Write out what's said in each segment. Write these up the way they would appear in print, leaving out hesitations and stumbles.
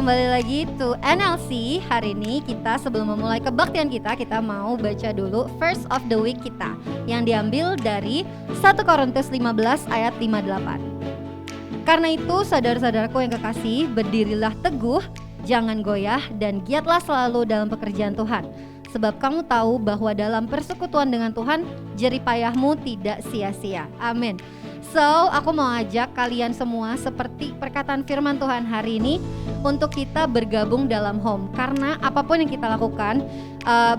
kembali lagi to NLC. Hari ini kita sebelum memulai kebaktian kita mau baca dulu verse of the week kita yang diambil dari 1 Korintus 15 ayat 58. Karena itu saudara-saudaraku yang kekasih, berdirilah teguh, jangan goyah, dan giatlah selalu dalam pekerjaan Tuhan. Sebab kamu tahu bahwa dalam persekutuan dengan Tuhan, jerih payahmu tidak sia-sia. Amin. So, aku mau ajak kalian semua seperti perkataan firman Tuhan hari ini untuk kita bergabung dalam home. Karena apapun yang kita lakukan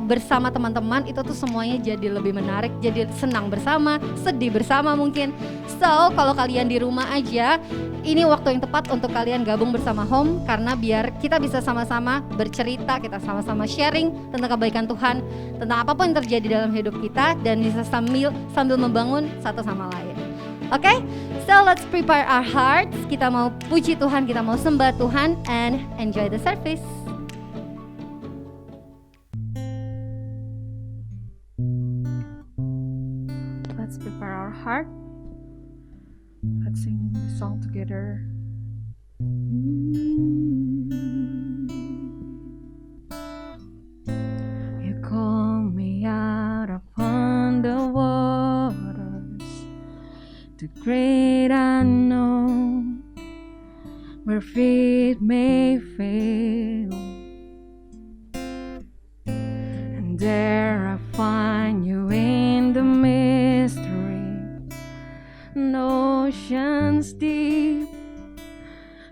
bersama teman-teman itu tuh semuanya jadi lebih menarik, jadi senang bersama, sedih bersama mungkin. So, kalau kalian di rumah aja, ini waktu yang tepat untuk kalian gabung bersama home. Karena biar kita bisa sama-sama bercerita, kita sama-sama sharing tentang kebaikan Tuhan, tentang apapun yang terjadi dalam hidup kita, dan bisa sambil membangun satu sama lain. Okay, so let's prepare our hearts. Kita mau puji Tuhan, kita mau sembah Tuhan, and enjoy the service. Let's prepare our heart. Let's sing the song together. You call me out upon the waters, the great unknown, where feet may fail, and there I find you in the mystery, oceans deep,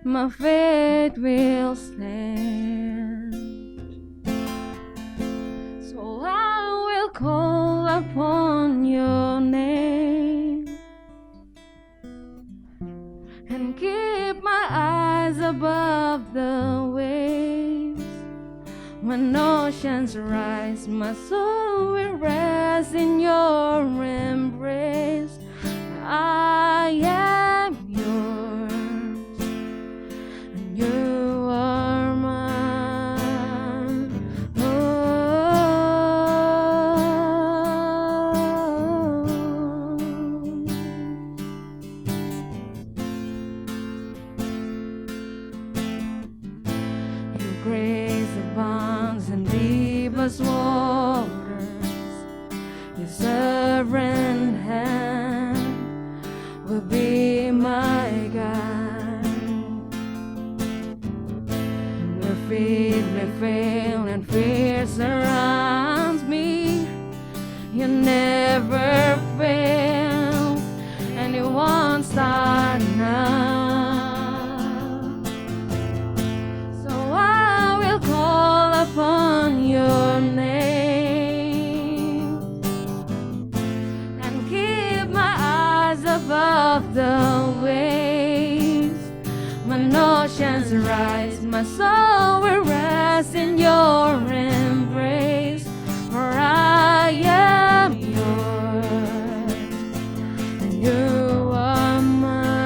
my faith will stand. So I will call upon your name and keep my eyes above the waves. When oceans rise, my soul will rest in your embrace. I am yours, and you are mine. Your grace abounds in deepest waters. Your sovereign hand will be my guide. Where faith may fail and fear surrounds me, you never fail, and you won't start now. So I will call upon your name above the waves. When oceans rise, my soul will rest in your embrace. For I am yours, and you are mine.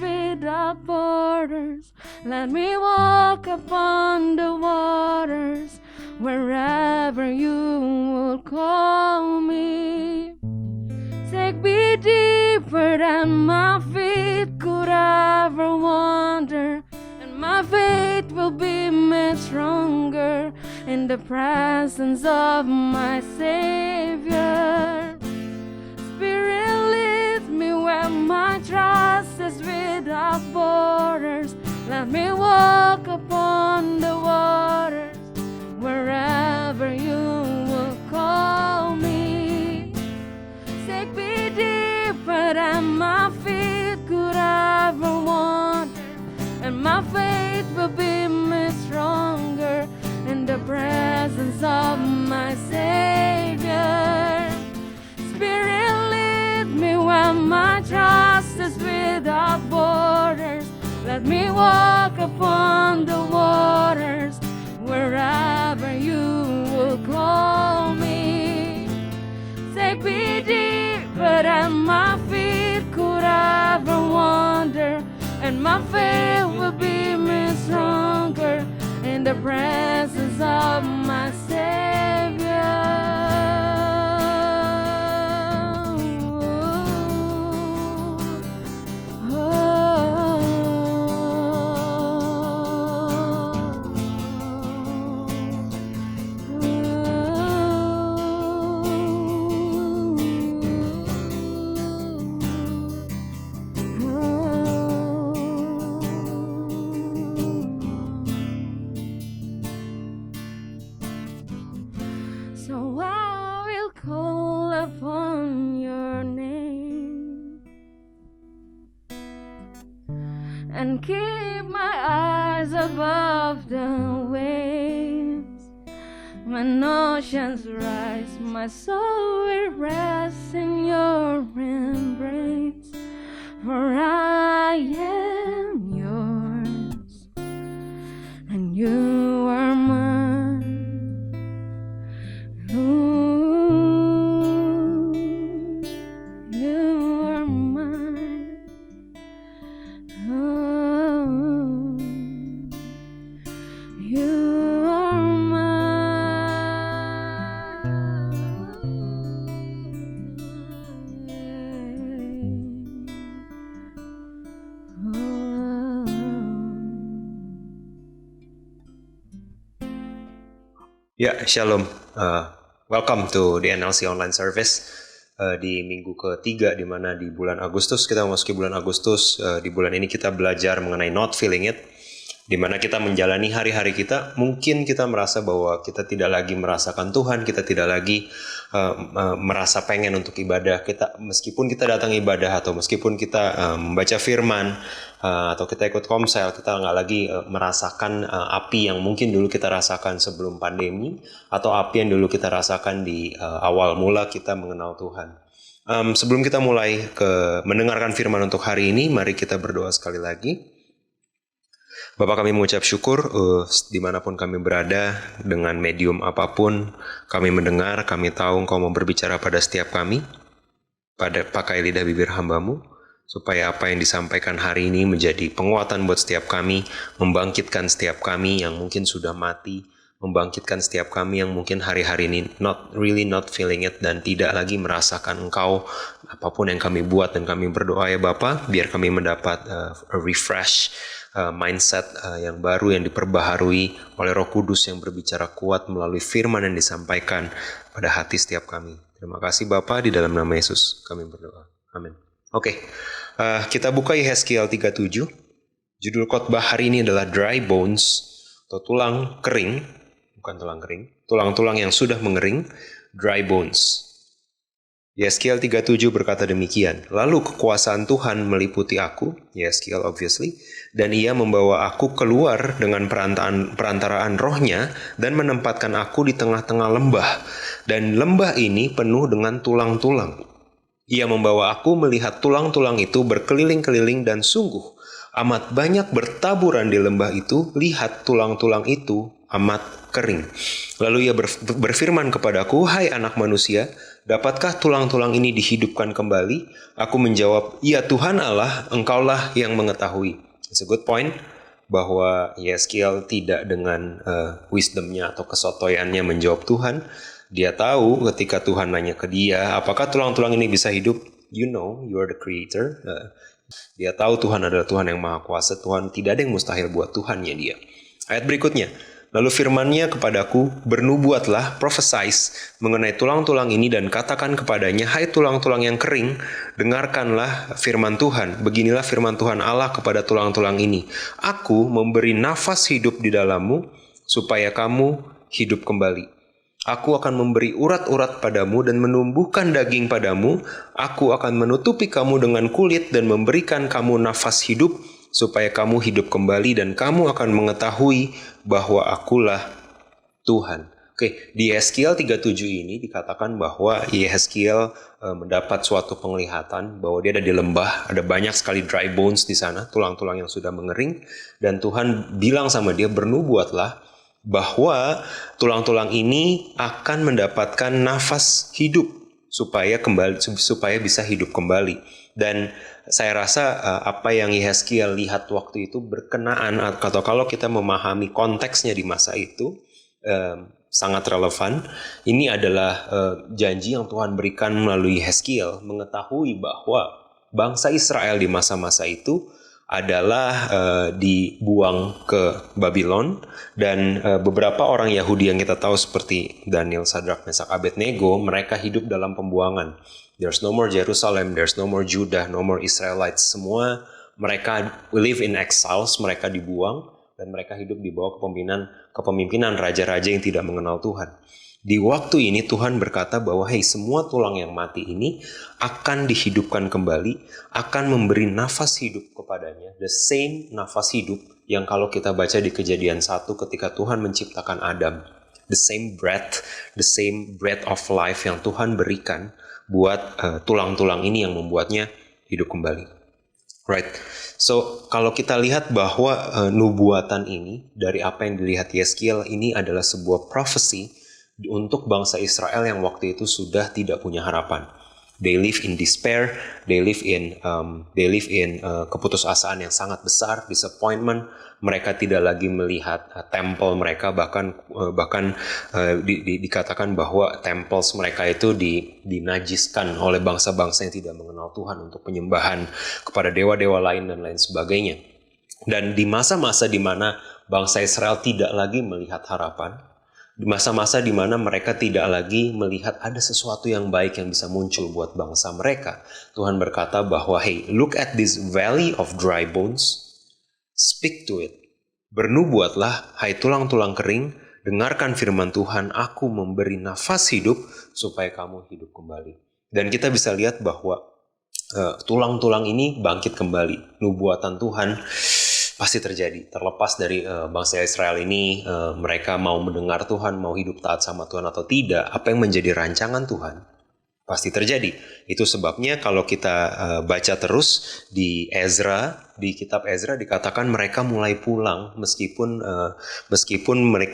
Without borders, let me walk upon the waters, wherever you will call me. Take me deeper than my feet could ever wander, and my faith will be made stronger in the presence of my Savior. Spirit, lead me where my trust is without borders. Let me walk upon the waters, wherever you will call me. Take me deeper than my feet could ever wander, and my faith will be made stronger in the presence of my Savior. Spirit, lead me where my trust is without borders. Let me walk and my faith will be made stronger in the presence of my Savior. So I will call upon your name and keep my eyes above the waves. When oceans rise, my soul will rest in your embrace. For I am yours and you are mine. You are mine. You are Ya, Shalom. Welcome to the NLC Online Service di minggu ketiga, di mana di bulan Agustus, kita memasuki bulan Agustus. Di bulan ini kita belajar mengenai not feeling it, di mana kita menjalani hari-hari kita. Mungkin kita merasa bahwa kita tidak lagi merasakan Tuhan, kita tidak lagi merasa pengen untuk ibadah. Meskipun kita datang ibadah atau meskipun kita membaca firman, atau kita ikut komsel, kita nggak lagi merasakan api yang mungkin dulu kita rasakan sebelum pandemi, atau api yang dulu kita rasakan di awal mula kita mengenal Tuhan. Sebelum kita mulai mendengarkan firman untuk hari ini, mari kita berdoa sekali lagi. Bapa, kami mengucap syukur dimanapun kami berada, dengan medium apapun kami mendengar, kami tahu Engkau mau berbicara pada setiap kami, pakai lidah bibir hamba-Mu, supaya apa yang disampaikan hari ini menjadi penguatan buat setiap kami, membangkitkan setiap kami yang mungkin sudah mati, membangkitkan setiap kami yang mungkin hari-hari ini not feeling it dan tidak lagi merasakan Engkau apapun yang kami buat. Dan kami berdoa ya Bapa, biar kami mendapat a refresh mindset yang baru, yang diperbaharui oleh Roh Kudus yang berbicara kuat melalui firman yang disampaikan pada hati setiap kami. Terima kasih Bapa, di dalam nama Yesus kami berdoa. Amin. Oke, kita buka Yehezkiel 37. Judul khotbah hari ini adalah dry bones, atau tulang kering, bukan tulang kering, tulang-tulang yang sudah mengering, dry bones. Yehezkiel 37 berkata demikian, lalu kekuasaan Tuhan meliputi aku, Yehezkiel obviously, dan ia membawa aku keluar dengan perantaraan rohnya dan menempatkan aku di tengah-tengah lembah, dan lembah ini penuh dengan tulang-tulang. Ia membawa aku melihat tulang-tulang itu berkeliling-keliling dan sungguh amat banyak bertaburan di lembah itu. Lihat, tulang-tulang itu amat kering. Lalu ia berfirman kepadaku, hai anak manusia, dapatkah tulang-tulang ini dihidupkan kembali? Aku menjawab, ya Tuhan Allah, Engkaulah yang mengetahui. It's a good point bahwa Yehezkiel tidak dengan wisdomnya atau kesotoyannya menjawab Tuhan. Dia tahu ketika Tuhan nanya ke dia, apakah tulang-tulang ini bisa hidup? You know, you are the creator. Dia tahu Tuhan adalah Tuhan yang maha kuasa. Tuhan, tidak ada yang mustahil buat Tuhannya dia. Ayat berikutnya, lalu firman-Nya kepadaku, bernubuatlah, prophesize mengenai tulang-tulang ini dan katakan kepadanya, hai tulang-tulang yang kering, dengarkanlah firman Tuhan. Beginilah firman Tuhan Allah kepada tulang-tulang ini. Aku memberi nafas hidup di dalammu supaya kamu hidup kembali. Aku akan memberi urat-urat padamu dan menumbuhkan daging padamu. Aku akan menutupi kamu dengan kulit dan memberikan kamu nafas hidup supaya kamu hidup kembali dan kamu akan mengetahui bahwa akulah Tuhan. Oke, di Yehezkiel 37 ini dikatakan bahwa Yehezkiel mendapat suatu penglihatan bahwa dia ada di lembah, ada banyak sekali dry bones di sana, tulang-tulang yang sudah mengering, dan Tuhan bilang sama dia, bernubuatlah bahwa tulang-tulang ini akan mendapatkan nafas hidup supaya bisa hidup kembali. Dan saya rasa apa yang Yehezkiel lihat waktu itu berkenaan, atau kalau kita memahami konteksnya di masa itu sangat relevan. Ini adalah janji yang Tuhan berikan melalui Yehezkiel, mengetahui bahwa bangsa Israel di masa-masa itu adalah dibuang ke Babylon, dan beberapa orang Yahudi yang kita tahu seperti Daniel, Sadrak, Mesak, Abednego, mereka hidup dalam pembuangan. There's no more Jerusalem, there's no more Judah, no more Israelites. Semua mereka live in exiles, mereka dibuang, dan mereka hidup di bawah kepemimpinan raja-raja yang tidak mengenal Tuhan. Di waktu ini Tuhan berkata bahwa semua tulang yang mati ini akan dihidupkan kembali, akan memberi nafas hidup kepadanya. The same nafas hidup yang kalau kita baca di Kejadian 1 ketika Tuhan menciptakan Adam. The same breath of life yang Tuhan berikan buat tulang-tulang ini yang membuatnya hidup kembali. Right. So, kalau kita lihat bahwa nubuatan ini dari apa yang dilihat Yehezkiel ini adalah sebuah prophecy untuk bangsa Israel yang waktu itu sudah tidak punya harapan. They live in despair, they live in keputusasaan yang sangat besar, disappointment. Mereka tidak lagi melihat temple mereka, bahkan dikatakan bahwa temples mereka itu dinajiskan oleh bangsa-bangsa yang tidak mengenal Tuhan untuk penyembahan kepada dewa-dewa lain dan lain sebagainya. Dan di masa-masa di mana bangsa Israel tidak lagi melihat harapan, di masa-masa di mana mereka tidak lagi melihat ada sesuatu yang baik yang bisa muncul buat bangsa mereka, Tuhan berkata bahwa look at this valley of dry bones, speak to it. Bernubuatlah, hai tulang-tulang kering, dengarkan firman Tuhan, aku memberi nafas hidup supaya kamu hidup kembali. Dan kita bisa lihat bahwa tulang-tulang ini bangkit kembali. Nubuatan Tuhan pasti terjadi. Terlepas dari bangsa Israel ini, mereka mau mendengar Tuhan, mau hidup taat sama Tuhan atau tidak, apa yang menjadi rancangan Tuhan pasti terjadi. Itu sebabnya kalau kita baca terus di kitab Ezra dikatakan mereka mulai pulang meskipun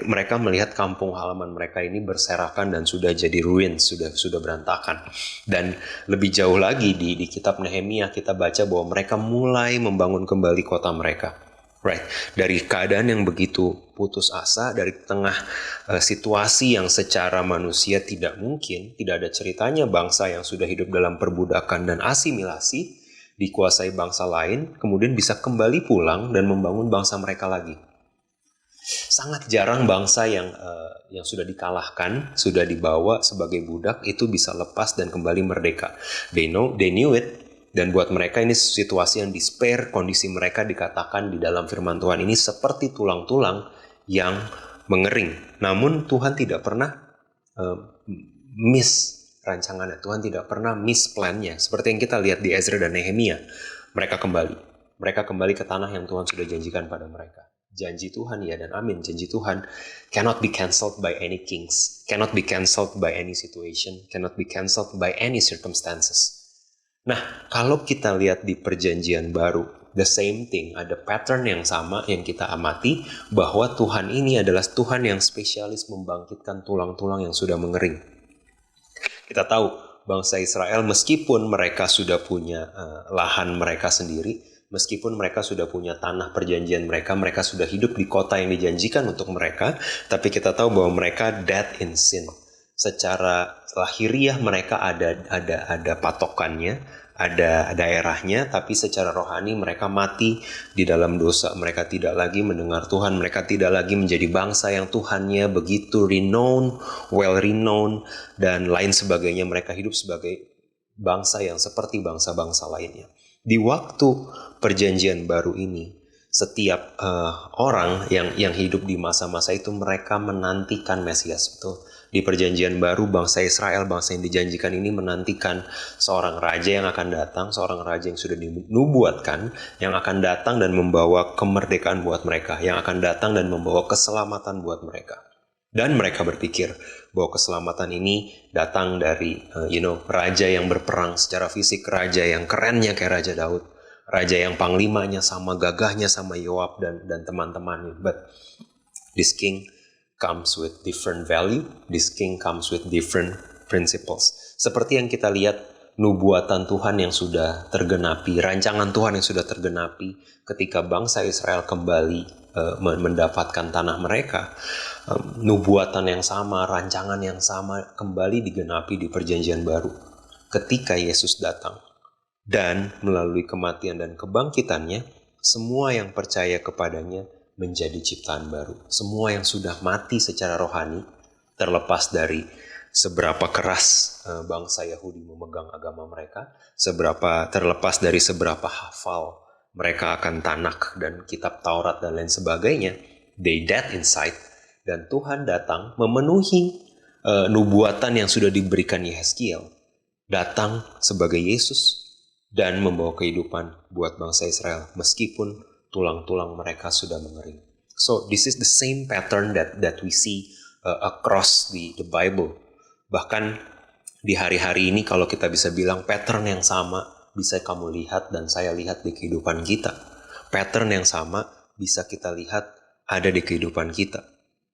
mereka melihat kampung halaman mereka ini berserakan dan sudah jadi ruin, sudah berantakan. Dan lebih jauh lagi di kitab Nehemia kita baca bahwa mereka mulai membangun kembali kota mereka. Right, dari keadaan yang begitu putus asa, dari tengah situasi yang secara manusia tidak mungkin, tidak ada ceritanya bangsa yang sudah hidup dalam perbudakan dan asimilasi, dikuasai bangsa lain, kemudian bisa kembali pulang dan membangun bangsa mereka lagi. Sangat jarang bangsa yang sudah dikalahkan, sudah dibawa sebagai budak, itu bisa lepas dan kembali merdeka. They knew it. Dan buat mereka ini situasi yang despair, kondisi mereka dikatakan di dalam firman Tuhan ini seperti tulang-tulang yang mengering. Namun Tuhan tidak pernah miss rancangannya, Tuhan tidak pernah miss plan-nya. Seperti yang kita lihat di Ezra dan Nehemia, mereka kembali ke tanah yang Tuhan sudah janjikan pada mereka. Janji Tuhan ya dan amin, janji Tuhan cannot be cancelled by any kings, cannot be cancelled by any situation, cannot be cancelled by any circumstances. Nah, kalau kita lihat di perjanjian baru, the same thing, ada pattern yang sama yang kita amati, bahwa Tuhan ini adalah Tuhan yang spesialis membangkitkan tulang-tulang yang sudah mengering. Kita tahu bangsa Israel meskipun mereka sudah punya lahan mereka sendiri, meskipun mereka sudah punya tanah perjanjian mereka sudah hidup di kota yang dijanjikan untuk mereka, tapi kita tahu bahwa mereka dead in sin. Secara lahiriah mereka ada patokannya, ada daerahnya, tapi secara rohani mereka mati di dalam dosa. Mereka tidak lagi mendengar Tuhan, mereka tidak lagi menjadi bangsa yang Tuhannya begitu well renowned dan lain sebagainya. Mereka hidup sebagai bangsa yang seperti bangsa-bangsa lainnya. Di waktu perjanjian baru ini, setiap orang yang hidup di masa-masa itu mereka menantikan Mesias, betul. Di perjanjian baru bangsa Israel, bangsa yang dijanjikan ini menantikan seorang raja yang akan datang, seorang raja yang sudah dinubuatkan, yang akan datang dan membawa kemerdekaan buat mereka, yang akan datang dan membawa keselamatan buat mereka. Dan mereka berpikir bahwa keselamatan ini datang dari raja yang berperang secara fisik, raja yang kerennya kayak Raja Daud, raja yang panglimanya sama gagahnya sama Yoab dan teman-temannya. But this king comes with different value, this king comes with different principles. Seperti yang kita lihat nubuatan Tuhan yang sudah tergenapi, rancangan Tuhan yang sudah tergenapi ketika bangsa Israel kembali mendapatkan tanah mereka. Nubuatan yang sama, rancangan yang sama kembali digenapi di perjanjian baru ketika Yesus datang. Dan melalui kematian dan kebangkitannya, semua yang percaya kepadanya menjadi ciptaan baru. Semua yang sudah mati secara rohani, terlepas dari seberapa keras bangsa Yahudi memegang agama mereka, terlepas dari seberapa hafal mereka akan Tanakh dan kitab Taurat dan lain sebagainya, they dead inside. Dan Tuhan datang memenuhi nubuatan yang sudah diberikan Yehezkiel, datang sebagai Yesus dan membawa kehidupan buat bangsa Israel meskipun tulang-tulang mereka sudah mengering. So this is the same pattern that we see across the Bible. Bahkan di hari-hari ini kalau kita bisa bilang pattern yang sama bisa kamu lihat dan saya lihat di kehidupan kita. Pattern yang sama bisa kita lihat ada di kehidupan kita.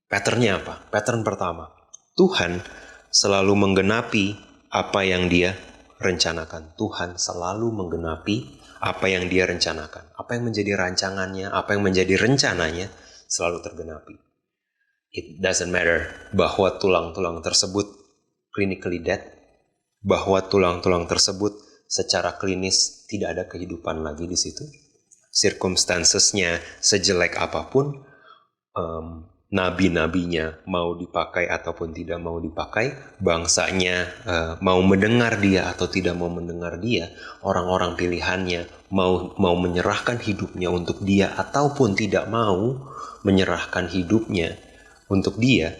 Patternnya apa? Pattern pertama, Tuhan selalu menggenapi apa yang Dia rencanakan. Tuhan selalu menggenapi apa yang Dia rencanakan. Apa yang menjadi rancangannya, apa yang menjadi rencananya selalu tergenapi. It doesn't matter bahwa tulang-tulang tersebut clinically dead, bahwa tulang-tulang tersebut secara klinis tidak ada kehidupan lagi di situ. Circumstancesnya sejelek apapun, nabi-nabinya mau dipakai ataupun tidak mau dipakai, bangsanya mau mendengar dia atau tidak mau mendengar dia, orang-orang pilihannya mau menyerahkan hidupnya untuk dia ataupun tidak mau menyerahkan hidupnya untuk dia,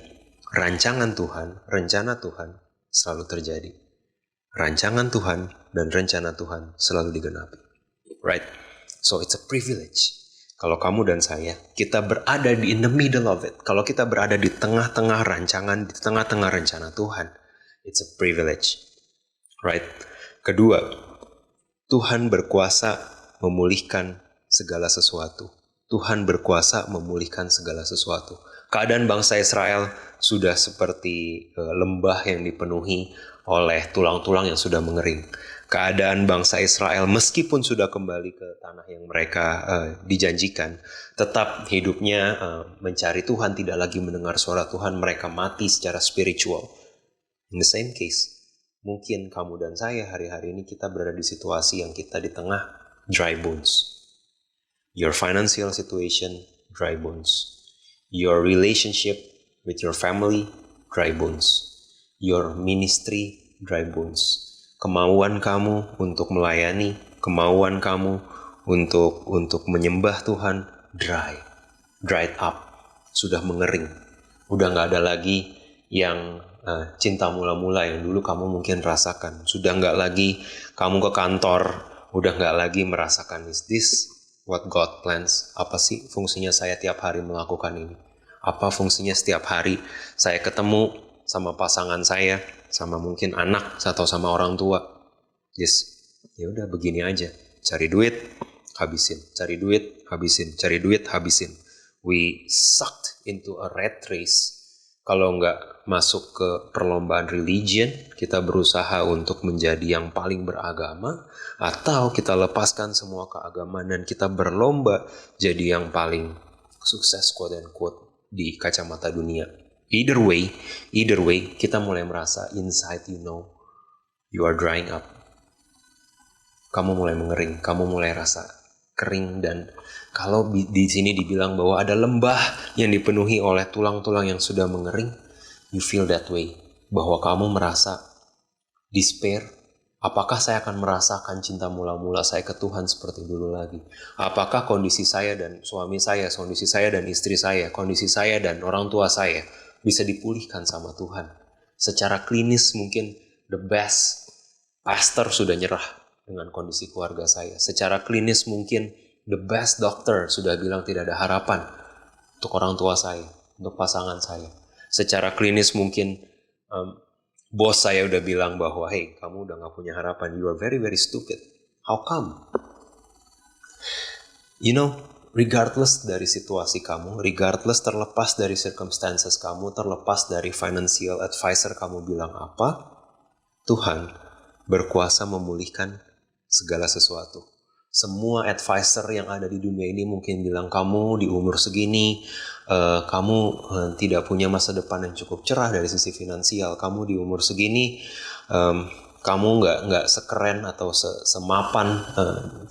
rancangan Tuhan, rencana Tuhan selalu terjadi. Rancangan Tuhan dan rencana Tuhan selalu digenapi. Right? So it's a privilege. Kalau kamu dan saya, kita berada in the middle of it. Kalau kita berada di tengah-tengah rancangan, di tengah-tengah rencana Tuhan, it's a privilege. Right? Kedua, Tuhan berkuasa memulihkan segala sesuatu. Tuhan berkuasa memulihkan segala sesuatu. Keadaan bangsa Israel sudah seperti lembah yang dipenuhi oleh tulang-tulang yang sudah mengering. Keadaan bangsa Israel meskipun sudah kembali ke tanah yang mereka dijanjikan, tetap hidupnya mencari Tuhan, tidak lagi mendengar suara Tuhan, mereka mati secara spiritual. In the same case, mungkin kamu dan saya hari-hari ini kita berada di situasi yang kita di tengah dry bones. Your financial situation, dry bones. Your relationship with your family, dry bones. Your ministry, dry bones. Kemauan kamu untuk melayani, kemauan kamu untuk menyembah Tuhan, dried up, sudah mengering. Udah gak ada lagi yang cinta mula-mula yang dulu kamu mungkin rasakan. Sudah gak lagi kamu ke kantor, udah gak lagi merasakan, is this what God plans? Apa sih fungsinya saya tiap hari melakukan ini? Apa fungsinya setiap hari saya ketemu sama pasangan saya, sama mungkin anak atau sama orang tua? Yes, ya udah begini aja. Cari duit, habisin. Cari duit, habisin. Cari duit, habisin. We sucked into a rat race. Kalau nggak masuk ke perlombaan religion, kita berusaha untuk menjadi yang paling beragama, atau kita lepaskan semua keagamaan dan kita berlomba jadi yang paling sukses, quote and quote, di kacamata dunia. Either way, kita mulai merasa inside you are drying up. Kamu mulai mengering, kamu mulai rasa kering, dan kalau di sini dibilang bahwa ada lembah yang dipenuhi oleh tulang-tulang yang sudah mengering, you feel that way, bahwa kamu merasa despair. Apakah saya akan merasakan cinta mula-mula saya ke Tuhan seperti dulu lagi? Apakah kondisi saya dan suami saya, kondisi saya dan istri saya, kondisi saya dan orang tua saya bisa dipulihkan sama Tuhan? Secara klinis mungkin the best pastor sudah nyerah dengan kondisi keluarga saya. Secara klinis mungkin the best doctor sudah bilang tidak ada harapan untuk orang tua saya, untuk pasangan saya. Secara klinis mungkin bos saya udah bilang bahwa, hey, kamu udah gak punya harapan. You are very, very stupid. How come? Regardless dari situasi kamu, regardless terlepas dari circumstances kamu, terlepas dari financial advisor kamu bilang apa, Tuhan berkuasa memulihkan segala sesuatu. Semua advisor yang ada di dunia ini mungkin bilang kamu di umur segini, kamu tidak punya masa depan yang cukup cerah dari sisi finansial. Kamu di umur segini, kamu nggak sekeren atau semapan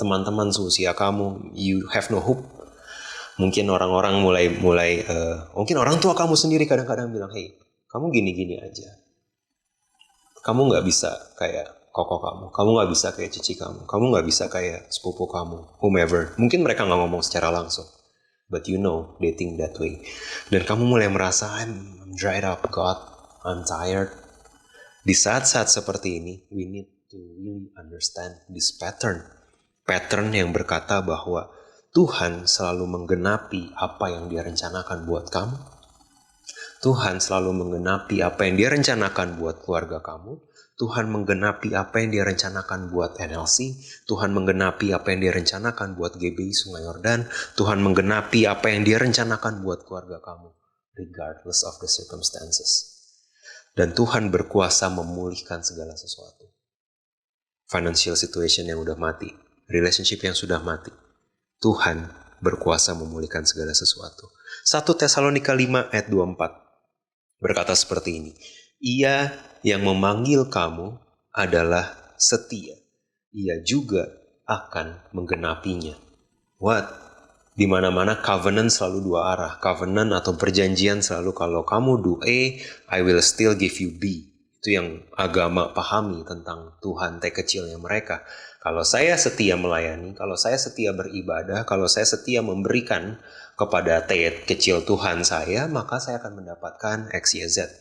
teman-teman seusia kamu. You have no hope. Mungkin orang-orang mulai mungkin orang tua kamu sendiri kadang-kadang bilang, hey, kamu gini-gini aja. Kamu nggak bisa kayak koko kamu nggak bisa kayak cici kamu nggak bisa kayak sepupu kamu, whomever. Mungkin mereka nggak ngomong secara langsung, but you know they think that way. Dan kamu mulai merasa, I'm dried up, God, I'm tired. Di saat-saat seperti ini, we need to really understand this pattern yang berkata bahwa Tuhan selalu menggenapi apa yang Dia rencanakan buat kamu. Tuhan selalu menggenapi apa yang Dia rencanakan buat keluarga kamu. Tuhan menggenapi apa yang Dia rencanakan buat NLC. Tuhan menggenapi apa yang Dia rencanakan buat GBI Sungai Yordan. Tuhan menggenapi apa yang Dia rencanakan buat keluarga kamu, regardless of the circumstances. Dan Tuhan berkuasa memulihkan segala sesuatu. Financial situation yang udah mati, relationship yang sudah mati, Tuhan berkuasa memulihkan segala sesuatu. 1 Tesalonika 5 ayat 24 berkata seperti ini. Ia yang memanggil kamu adalah setia. Ia juga akan menggenapinya. What? Di mana-mana covenant selalu dua arah. Covenant atau perjanjian selalu kalau kamu do A, I will still give you B. Itu yang agama pahami tentang Tuhan T kecilnya mereka. Kalau saya setia melayani, kalau saya setia beribadah, kalau saya setia memberikan kepada T kecil Tuhan saya, maka saya akan mendapatkan X, Y, Z.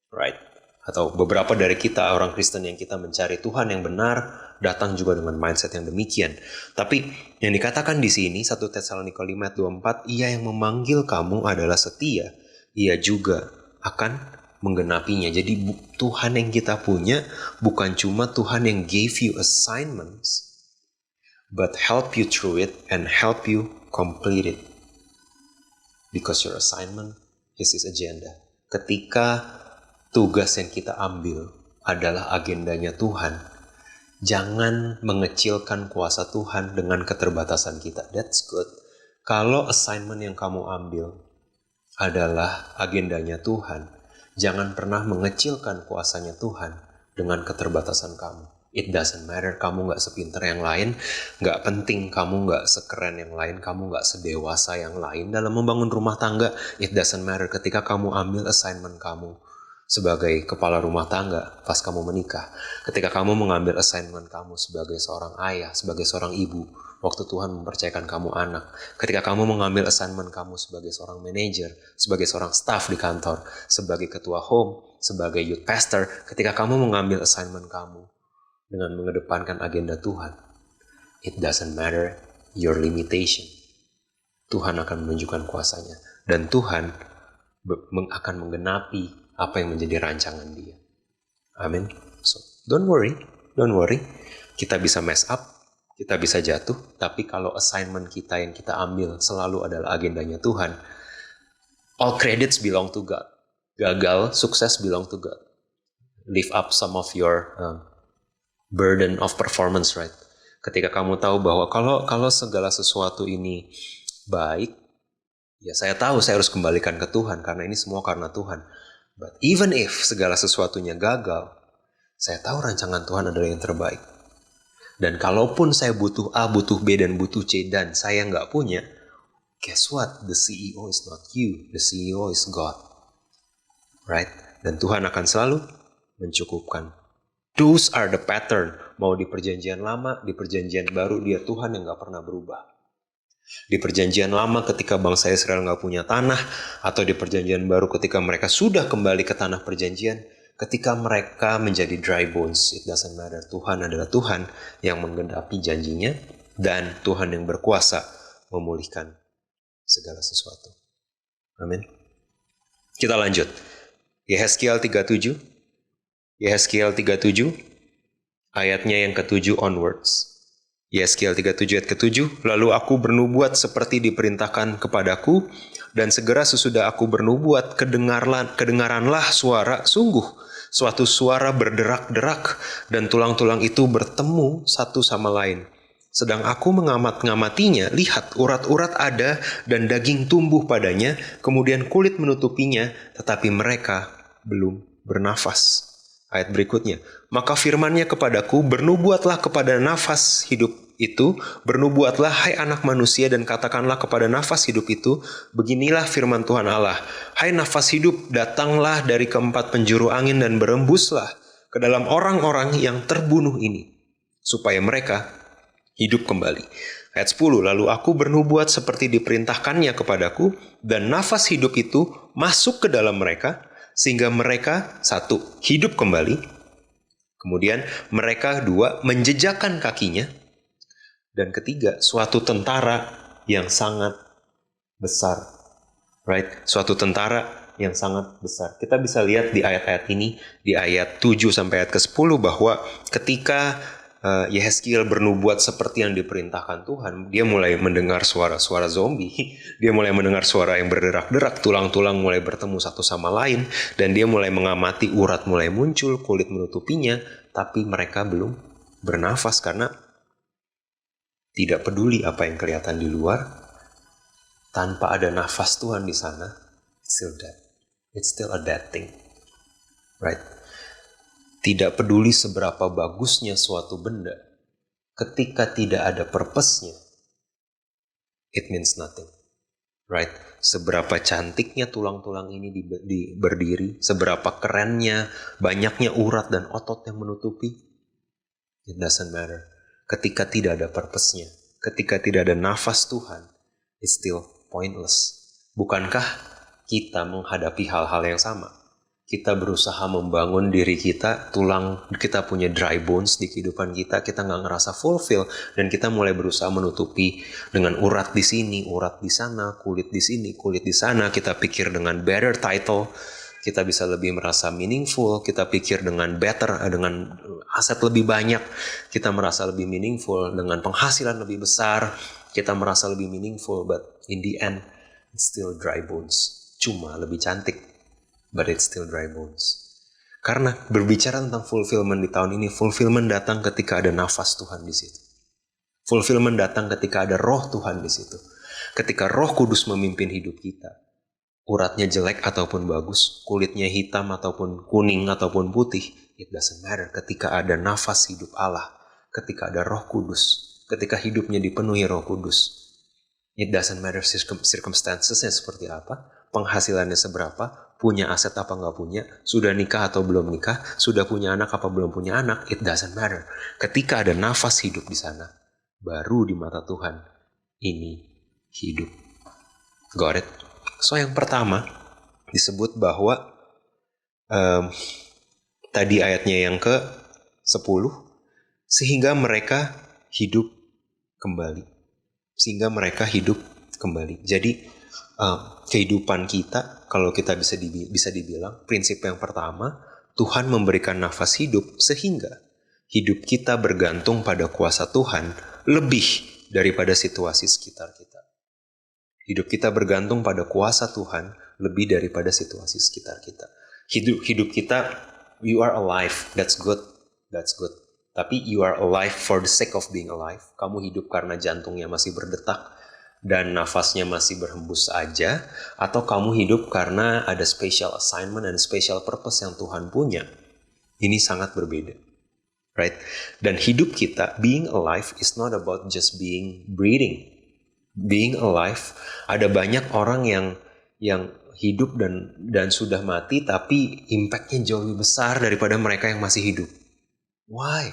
Right? Atau beberapa dari kita, orang Kristen yang kita mencari Tuhan yang benar, datang juga dengan mindset yang demikian. Tapi yang dikatakan di sini, 1 Tesalonika 5 ayat 24, Ia yang memanggil kamu adalah setia. Ia juga akan menggenapinya. Jadi Tuhan yang kita punya bukan cuma Tuhan yang gave you assignments, but help you through it and help you complete it. Because your assignment is His agenda. Ketika tugas yang kita ambil adalah agendanya Tuhan, jangan mengecilkan kuasa Tuhan dengan keterbatasan kita. That's good. Kalau assignment yang kamu ambil adalah agendanya Tuhan, jangan pernah mengecilkan kuasanya Tuhan dengan keterbatasan kamu. It doesn't matter, kamu gak sepinter yang lain, gak penting kamu gak sekeren yang lain, kamu gak sedewasa yang lain dalam membangun rumah tangga. It doesn't matter ketika kamu ambil assignment kamu sebagai kepala rumah tangga pas kamu menikah. Ketika kamu mengambil assignment kamu sebagai seorang ayah, sebagai seorang ibu, waktu Tuhan mempercayakan kamu anak. Ketika kamu mengambil assignment kamu sebagai seorang manajer, sebagai seorang staff di kantor, sebagai ketua home, sebagai youth pastor, ketika kamu mengambil assignment kamu dengan mengedepankan agenda Tuhan, it doesn't matter your limitation. Tuhan akan menunjukkan kuasanya. Dan Tuhan akan menggenapi apa yang menjadi rancangan Dia. Amin. So, don't worry. Kita bisa mess up, kita bisa jatuh, tapi kalau assignment kita yang kita ambil selalu adalah agendanya Tuhan, all credits belong to God. Gagal, sukses belong to God. Lift up some of your burden of performance, right? Ketika kamu tahu bahwa kalau segala sesuatu ini baik, ya saya tahu saya harus kembalikan ke Tuhan karena ini semua karena Tuhan. But even if segala sesuatunya gagal, saya tahu rancangan Tuhan adalah yang terbaik. Dan kalaupun saya butuh A, butuh B, dan butuh C, dan saya nggak punya, guess what? The CEO is not you. The CEO is God. Right? Dan Tuhan akan selalu mencukupkan. Those are the pattern. Mau di perjanjian lama, di perjanjian baru, Dia Tuhan yang nggak pernah berubah. Di perjanjian lama ketika bangsa Israel nggak punya tanah, atau di perjanjian baru ketika mereka sudah kembali ke tanah perjanjian, ketika mereka menjadi dry bones, it doesn't matter. Tuhan adalah Tuhan yang menggenapi janjinya, dan Tuhan yang berkuasa memulihkan segala sesuatu. Amin. Kita lanjut. Yehezkiel 37. Yehezkiel 37, ayatnya yang ke-7 onwards. Yehezkiel 37 ayat ke-7, lalu aku bernubuat seperti diperintahkan kepadaku, Dan segera sesudah aku bernubuat, kedengaranlah suara, sungguh suatu suara berderak-derak, dan tulang-tulang itu bertemu satu sama lain. Sedang aku mengamatinya, lihat urat-urat ada dan daging tumbuh padanya, kemudian kulit menutupinya, tetapi mereka belum bernafas. Ayat berikutnya, maka firman-Nya kepadaku, bernubuatlah kepada nafas hidup itu, bernubuatlah hai anak manusia dan katakanlah kepada nafas hidup itu, beginilah firman Tuhan Allah, hai nafas hidup, datanglah dari keempat penjuru angin dan berembuslah ke dalam orang-orang yang terbunuh ini, supaya mereka hidup kembali. Ayat 10, lalu aku bernubuat seperti diperintahkannya kepadaku, dan nafas hidup itu masuk ke dalam mereka, sehingga mereka, 1, hidup kembali, kemudian mereka 2, menjejakkan kakinya, dan ketiga, suatu tentara yang sangat besar. Right? Suatu tentara yang sangat besar. Kita bisa lihat di ayat-ayat ini, di ayat 7 sampai ayat ke-10, bahwa ketika Yehezkiel bernubuat seperti yang diperintahkan Tuhan, dia mulai mendengar suara-suara zombie, dia mulai mendengar suara yang berderak-derak, tulang-tulang mulai bertemu satu sama lain, dan dia mulai mengamati urat mulai muncul, kulit menutupinya, tapi mereka belum bernafas karena tidak peduli apa yang kelihatan di luar, tanpa ada nafas Tuhan di sana, it's still dead. It's still a dead thing. Right? Tidak peduli seberapa bagusnya suatu benda, ketika tidak ada purpose-nya, it means nothing. Right? Seberapa cantiknya tulang-tulang ini berdiri, seberapa kerennya, banyaknya urat dan otot yang menutupi, it doesn't matter. Ketika tidak ada purpose-nya, ketika tidak ada nafas Tuhan, it's still pointless. Bukankah kita menghadapi hal-hal yang sama? Kita berusaha membangun diri kita, tulang kita punya dry bones di kehidupan kita nggak ngerasa fulfill, dan kita mulai berusaha menutupi dengan urat di sini, urat di sana, kulit di sini, kulit di sana. Kita pikir dengan better title, kita bisa lebih merasa meaningful, kita pikir dengan better, dengan aset lebih banyak, kita merasa lebih meaningful, dengan penghasilan lebih besar, kita merasa lebih meaningful, but in the end, it's still dry bones. Cuma lebih cantik, but it's still dry bones. Karena berbicara tentang fulfillment di tahun ini, fulfillment datang ketika ada nafas Tuhan di situ. Fulfillment datang ketika ada roh Tuhan di situ. Ketika Roh Kudus memimpin hidup kita. Uratnya jelek ataupun bagus, kulitnya hitam ataupun kuning ataupun putih, it doesn't matter. Ketika ada nafas hidup Allah, ketika ada Roh Kudus, ketika hidupnya dipenuhi Roh Kudus, it doesn't matter circumstancesnya seperti apa, penghasilannya seberapa, punya aset apa nggak punya, sudah nikah atau belum nikah, sudah punya anak apa belum punya anak, it doesn't matter. Ketika ada nafas hidup di sana, baru di mata Tuhan ini hidup. Got it? So yang pertama disebut bahwa tadi ayatnya yang ke-10, sehingga mereka hidup kembali. Sehingga mereka hidup kembali. Jadi kehidupan kita, kalau kita bisa dibilang, prinsip yang pertama, Tuhan memberikan nafas hidup sehingga hidup kita bergantung pada kuasa Tuhan lebih daripada situasi sekitar kita. Hidup kita bergantung pada kuasa Tuhan lebih daripada situasi sekitar kita. Hidup kita, you are alive, that's good. Tapi you are alive for the sake of being alive. Kamu hidup karena jantungnya masih berdetak dan nafasnya masih berhembus aja, atau kamu hidup karena ada special assignment dan special purpose yang Tuhan punya. Ini sangat berbeda. Right? Dan hidup kita, being alive is not about just breathing. Being alive, ada banyak orang yang hidup dan sudah mati, tapi impact-nya jauh lebih besar daripada mereka yang masih hidup. Why?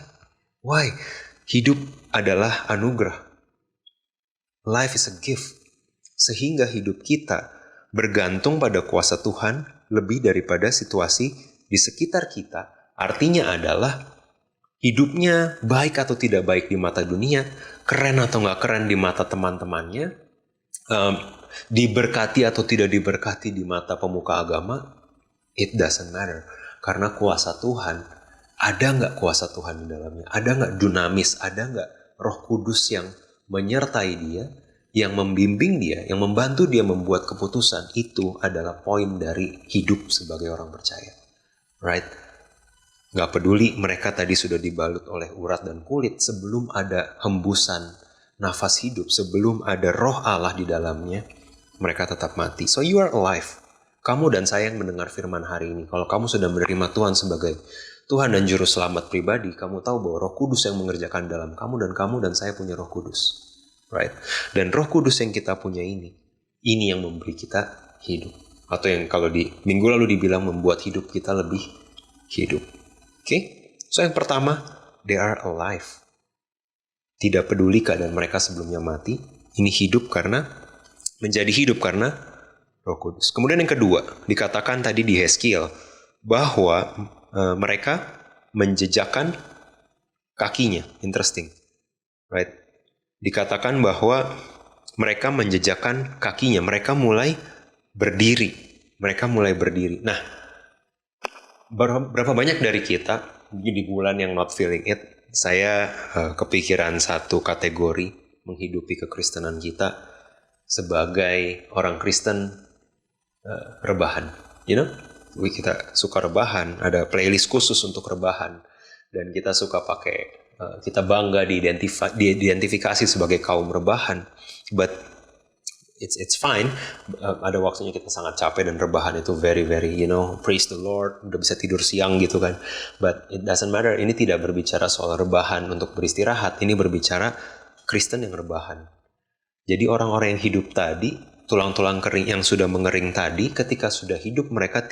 Hidup adalah anugerah. Life is a gift. Sehingga hidup kita bergantung pada kuasa Tuhan lebih daripada situasi di sekitar kita. Artinya adalah hidupnya baik atau tidak baik di mata dunia, keren atau nggak keren di mata teman-temannya, diberkati atau tidak diberkati di mata pemuka agama, it doesn't matter. Karena kuasa Tuhan, ada nggak kuasa Tuhan di dalamnya? Ada nggak dunamis? Ada nggak Roh Kudus yang menyertai dia? yang membimbing dia, yang membantu dia membuat keputusan, itu adalah poin dari hidup sebagai orang percaya. Right? Gak peduli mereka tadi sudah dibalut oleh urat dan kulit, sebelum ada hembusan nafas hidup, sebelum ada roh Allah di dalamnya, mereka tetap mati. So you are alive. Kamu dan saya yang mendengar firman hari ini, kalau kamu sudah menerima Tuhan sebagai Tuhan dan Juru Selamat pribadi, kamu tahu bahwa Roh Kudus yang mengerjakan dalam kamu dan saya punya Roh Kudus. Right? Dan Roh Kudus yang kita punya ini yang memberi kita hidup. Atau yang kalau di minggu lalu dibilang membuat hidup kita lebih hidup. Oke? So yang pertama, they are alive. Tidak peduli keadaan mereka sebelumnya mati, ini hidup karena, menjadi hidup karena Roh Kudus. Kemudian yang kedua, dikatakan tadi di Yeskiel, bahwa mereka menjejakkan kakinya. Interesting. Right? Dikatakan bahwa mereka menjejakkan kakinya, mereka mulai berdiri. Nah, berapa banyak dari kita di bulan yang not feeling it, saya kepikiran satu kategori menghidupi kekristenan kita sebagai orang Kristen rebahan. You know, kita suka rebahan, ada playlist khusus untuk rebahan, dan kita suka pakai. Kita bangga diidentifikasi sebagai kaum rebahan, but it's fine. Ada waktunya kita sangat capek dan rebahan itu very praise the Lord, udah bisa tidur siang gitu kan. But it doesn't matter. Ini tidak berbicara soal rebahan untuk beristirahat. Ini berbicara Kristen yang rebahan. Jadi orang-orang yang hidup tadi, tulang-tulang kering yang sudah mengering tadi, ketika sudah hidup mereka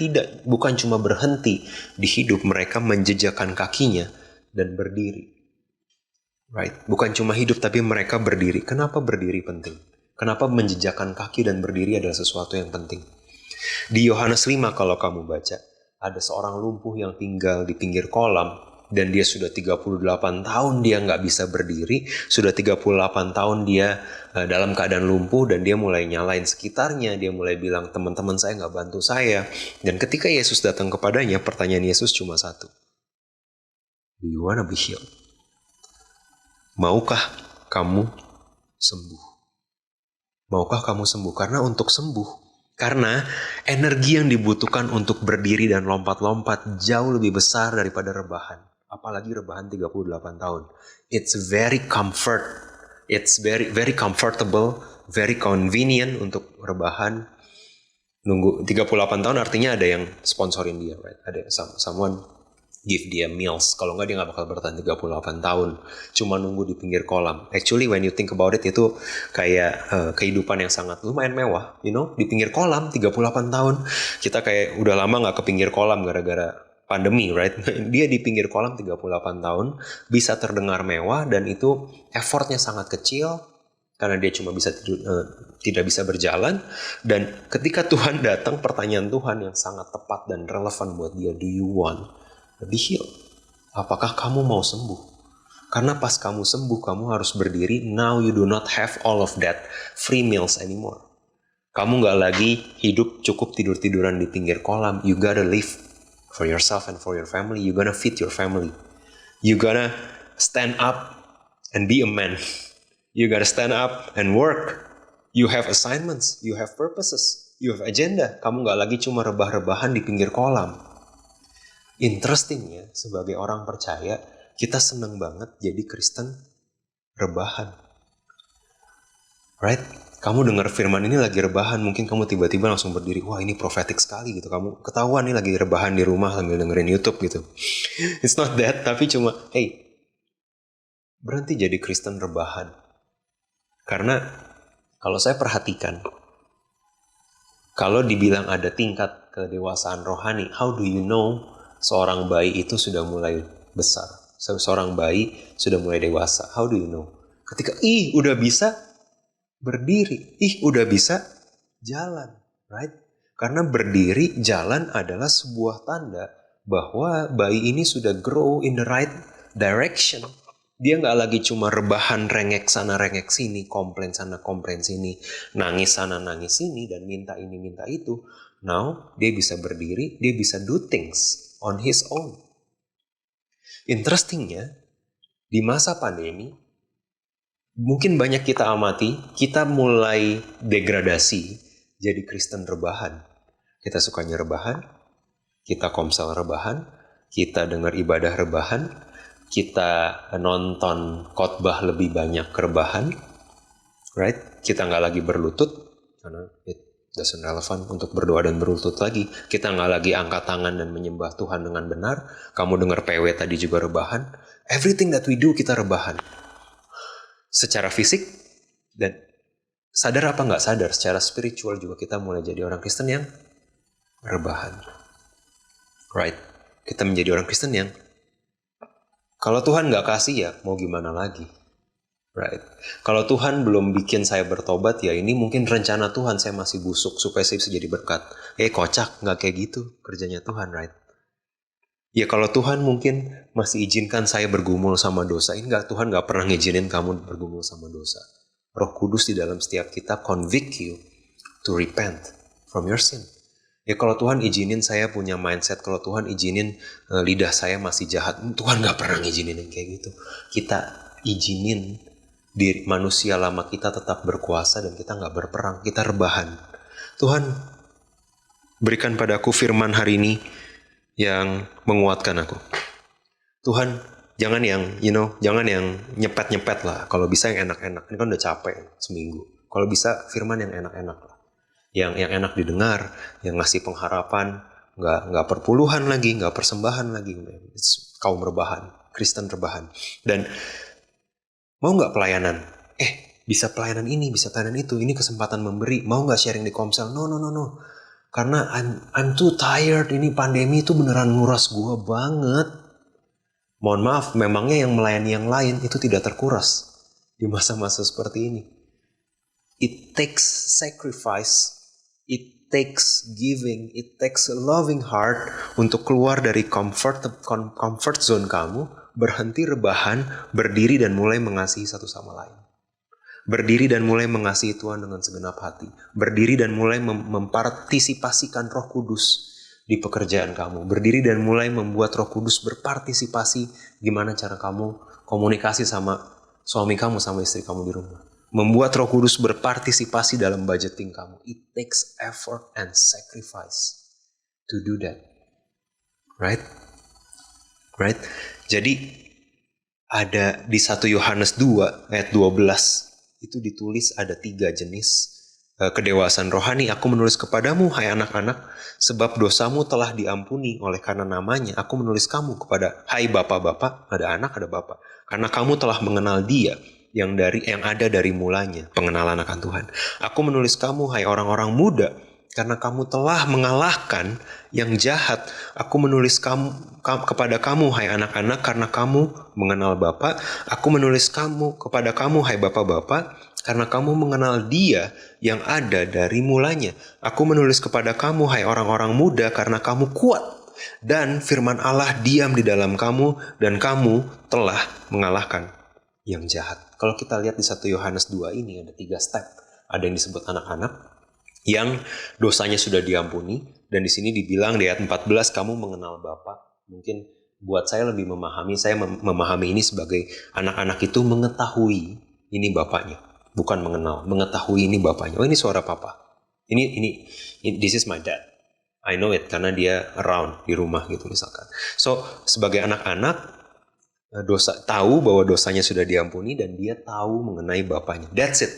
bukan cuma berhenti di hidup, mereka menjejakkan kakinya dan berdiri. Right? Bukan cuma hidup tapi mereka berdiri. Kenapa berdiri penting? Kenapa menjejakkan kaki dan berdiri adalah sesuatu yang penting? Di Yohanes 5 kalau kamu baca, ada seorang lumpuh yang tinggal di pinggir kolam dan dia sudah 38 tahun dia nggak bisa berdiri, sudah 38 tahun dia dalam keadaan lumpuh dan dia mulai nyalain sekitarnya, dia mulai bilang teman-teman saya nggak bantu saya. Dan ketika Yesus datang kepadanya, pertanyaan Yesus cuma satu. Do you wanna be healed? Maukah kamu sembuh? Maukah kamu sembuh? Karena untuk sembuh, karena energi yang dibutuhkan untuk berdiri dan lompat-lompat jauh lebih besar daripada rebahan. Apalagi rebahan 38 tahun. It's very comfortable, very convenient untuk rebahan. Nunggu 38 tahun artinya ada yang sponsorin dia, right? Ada someone give dia meals. Kalau nggak dia nggak bakal bertahan 38 tahun. Cuma nunggu di pinggir kolam. Actually when you think about it, itu kayak kehidupan yang sangat lumayan mewah. You know, di pinggir kolam 38 tahun. Kita kayak udah lama nggak ke pinggir kolam gara-gara pandemi, right? Dia di pinggir kolam 38 tahun. Bisa terdengar mewah dan itu effortnya sangat kecil. Karena dia cuma bisa tidak bisa berjalan. Dan ketika Tuhan datang, pertanyaan Tuhan yang sangat tepat dan relevan buat dia. Do you want be healed? Apakah kamu mau sembuh? Karena pas kamu sembuh, kamu harus berdiri. Now you do not have all of that free meals anymore. Kamu gak lagi hidup cukup tidur-tiduran di pinggir kolam. You gotta live for yourself and for your family. You gonna feed your family. You gonna stand up and be a man. You gotta stand up and work. You have assignments. You have purposes. You have agenda. Kamu gak lagi cuma rebah-rebahan di pinggir kolam. Interestingnya, sebagai orang percaya, kita seneng banget jadi Kristen rebahan. Right? Kamu dengar firman ini lagi rebahan, mungkin kamu tiba-tiba langsung berdiri, wah ini prophetic sekali gitu. Kamu ketahuan nih lagi rebahan di rumah sambil dengerin YouTube gitu. It's not that, tapi cuma, hey, berhenti jadi Kristen rebahan. Karena kalau saya perhatikan, kalau dibilang ada tingkat kedewasaan rohani, how do you know seorang bayi itu sudah mulai besar? Seorang bayi sudah mulai dewasa. How do you know? Ketika, udah bisa berdiri. Udah bisa jalan. Right? Karena berdiri, jalan adalah sebuah tanda bahwa bayi ini sudah grow in the right direction. Dia nggak lagi cuma rebahan rengek sana rengek sini, komplain sana komplain sini, nangis sana nangis sini, dan minta ini minta itu. Now, dia bisa berdiri, dia bisa do things on his own. Interestingnya, di masa pandemi, mungkin banyak kita amati, kita mulai degradasi jadi Kristen rebahan. Kita sukanya rebahan, kita komsel rebahan, kita dengar ibadah rebahan, kita nonton khotbah lebih banyak rebahan, right? Kita nggak lagi berlutut, karena it doesn't relevant untuk berdoa dan berlutut lagi. Kita nggak lagi angkat tangan dan menyembah Tuhan dengan benar. Kamu dengar PW tadi juga rebahan. Everything that we do kita rebahan. Secara fisik dan sadar apa nggak sadar, secara spiritual juga kita mulai jadi orang Kristen yang rebahan. Right? Kita menjadi orang Kristen yang kalau Tuhan nggak kasih ya mau gimana lagi. Right. Kalau Tuhan belum bikin saya bertobat ya ini mungkin rencana Tuhan saya masih busuk supaya saya bisa jadi berkat. Kocak, nggak kayak gitu kerjanya Tuhan, right? Ya kalau Tuhan mungkin masih izinkan saya bergumul sama dosa, Tuhan nggak pernah ngizinin kamu bergumul sama dosa. Roh Kudus di dalam setiap kita convict you to repent from your sin. Ya kalau Tuhan izinin saya punya mindset, kalau Tuhan izinin lidah saya masih jahat, Tuhan nggak pernah ngizinin yang kayak gitu. Kita izinin diri manusia lama kita tetap berkuasa dan kita nggak berperang, kita rebahan. Tuhan berikan padaku firman hari ini yang menguatkan aku. Tuhan jangan yang jangan yang nyepet-nyepet lah. Kalau bisa yang enak-enak. Ini kan udah capek seminggu. Kalau bisa firman yang enak-enak lah. Yang enak didengar, yang ngasih pengharapan, nggak perpuluhan lagi, nggak persembahan lagi. Kaum rebahan, Kristen rebahan. Dan mau nggak pelayanan? Bisa pelayanan ini, bisa pelayanan itu. Ini kesempatan memberi. Mau nggak sharing di Komsel? No. Karena I'm too tired. Ini pandemi itu beneran nguras gua banget. Mohon maaf, memangnya yang melayani yang lain itu tidak terkuras di masa-masa seperti ini. It takes sacrifice. It takes giving. It takes a loving heart untuk keluar dari comfort zone kamu, berhenti rebahan, berdiri dan mulai mengasihi satu sama lain. Berdiri dan mulai mengasihi Tuhan dengan segenap hati. Berdiri dan mulai mempartisipasikan Roh Kudus di pekerjaan kamu. Berdiri dan mulai membuat Roh Kudus berpartisipasi gimana cara kamu komunikasi sama suami kamu, sama istri kamu di rumah. Membuat Roh Kudus berpartisipasi dalam budgeting kamu. It takes effort and sacrifice to do that. Right? Jadi ada di 1 Yohanes 2 ayat 12 itu ditulis ada 3 jenis kedewasaan rohani. Aku menulis kepadamu hai anak-anak sebab dosamu telah diampuni oleh karena namanya. Aku menulis kamu kepada hai bapak-bapak, ada anak ada bapak, karena kamu telah mengenal Dia yang ada dari mulanya, pengenalan akan Tuhan. Aku menulis kamu hai orang-orang muda karena kamu telah mengalahkan yang jahat. Aku menulis kepada kamu hai anak-anak karena kamu mengenal Bapa. Aku menulis kepada kamu hai bapak-bapak karena kamu mengenal Dia yang ada dari mulanya. Aku menulis kepada kamu hai orang-orang muda karena kamu kuat dan firman Allah diam di dalam kamu dan kamu telah mengalahkan yang jahat. Kalau kita lihat di 1 Yohanes 2 ini ada 3 step. Ada yang disebut anak-anak yang dosanya sudah diampuni, dan di sini dibilang di ayat 14 kamu mengenal Bapa. Mungkin buat saya lebih memahami, saya memahami ini sebagai anak-anak itu mengetahui ini bapaknya, bukan mengenal, mengetahui ini bapaknya. Oh ini suara papa, ini this is my dad, I know it karena dia around di rumah gitu misalkan. So sebagai anak-anak tahu bahwa dosanya sudah diampuni dan dia tahu mengenai bapaknya. That's it.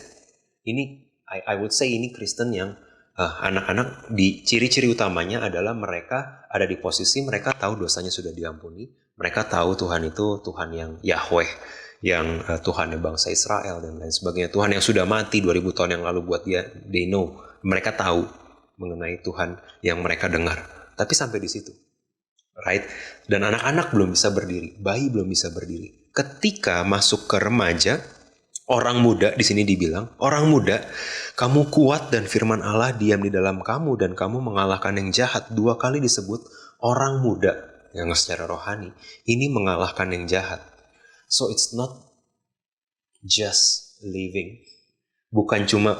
Ini I would say ini Kristen yang anak-anak di ciri-ciri utamanya adalah mereka ada di posisi mereka tahu dosanya sudah diampuni. Mereka tahu Tuhan itu Tuhan yang Yahweh, yang Tuhan yang bangsa Israel dan lain sebagainya. Tuhan yang sudah mati 2000 tahun yang lalu buat dia, they know. Mereka tahu mengenai Tuhan yang mereka dengar. Tapi sampai di situ. Right? Dan anak-anak belum bisa berdiri, bayi belum bisa berdiri. Ketika masuk ke remaja, orang muda, di sini dibilang, orang muda, kamu kuat dan firman Allah diam di dalam kamu dan kamu mengalahkan yang jahat. 2 kali disebut orang muda yang secara rohani. Ini mengalahkan yang jahat. So it's not just living. Bukan cuma,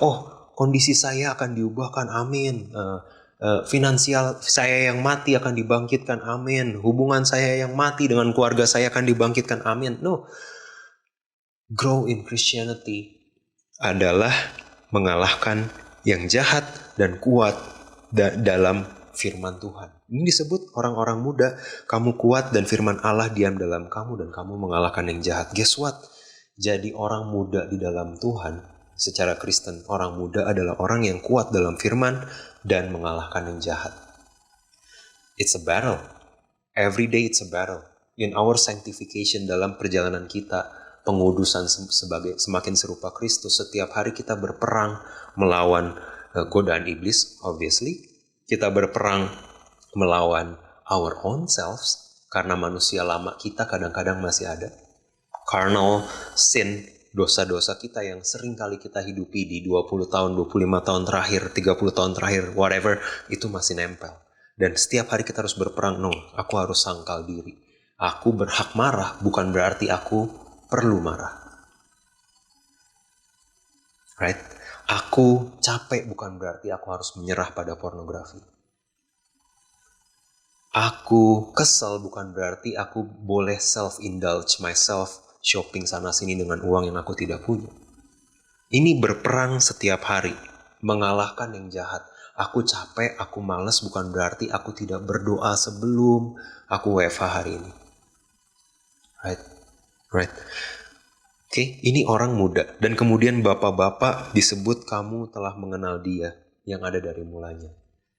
kondisi saya akan diubahkan, amin. Finansial saya yang mati akan dibangkitkan, amin. Hubungan saya yang mati dengan keluarga saya akan dibangkitkan, amin. No. grow in Christianity adalah mengalahkan yang jahat dan kuat dalam firman Tuhan. Ini disebut orang-orang muda, kamu kuat dan firman Allah diam dalam kamu dan kamu mengalahkan yang jahat. Guess what? Jadi orang muda di dalam Tuhan, secara Kristen, orang muda adalah orang yang kuat dalam firman dan mengalahkan yang jahat. It's a battle. Every day it's a battle. In our sanctification, dalam perjalanan kita, pengudusan sebagai semakin serupa Kristus, setiap hari kita berperang melawan godaan iblis, obviously. Kita berperang melawan our own selves, karena manusia lama kita kadang-kadang masih ada. Carnal sin, dosa-dosa kita yang sering kali kita hidupi di 20 tahun, 25 tahun terakhir, 30 tahun terakhir, whatever, itu masih nempel. Dan setiap hari kita harus berperang, no, aku harus sangkal diri. Aku berhak marah, bukan berarti aku perlu marah. Right? Aku capek bukan berarti aku harus menyerah pada pornografi. Aku kesel bukan berarti aku boleh self-indulge myself, shopping sana-sini dengan uang yang aku tidak punya. Ini berperang setiap hari, mengalahkan yang jahat. Aku capek, aku malas bukan berarti aku tidak berdoa sebelum aku WFH hari ini. Right. Oke, ini orang muda. Dan kemudian bapak-bapak disebut kamu telah mengenal dia yang ada dari mulanya.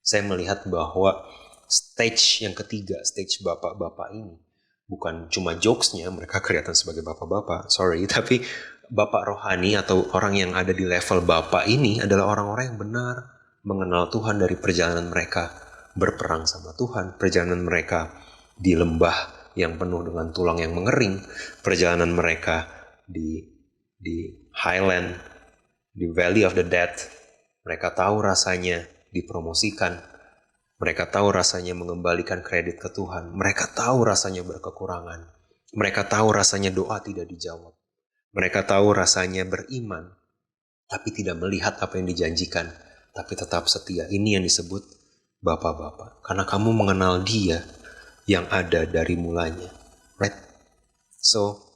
Saya melihat bahwa stage yang ketiga, stage bapak-bapak ini, bukan cuma jokesnya, mereka kelihatan sebagai bapak-bapak, tapi bapak rohani atau orang yang ada di level bapak ini adalah orang-orang yang benar mengenal Tuhan dari perjalanan mereka berperang sama Tuhan, perjalanan mereka di lembah yang penuh dengan tulang yang mengering, perjalanan mereka di Highland, di Valley of the Dead. Mereka tahu rasanya dipromosikan, mereka tahu rasanya mengembalikan kredit ke Tuhan, mereka tahu rasanya berkekurangan, mereka tahu rasanya doa tidak dijawab, mereka tahu rasanya beriman tapi tidak melihat apa yang dijanjikan, tapi tetap setia. Ini yang disebut bapak-bapak, karena kamu mengenal dia yang ada dari mulanya. Right? So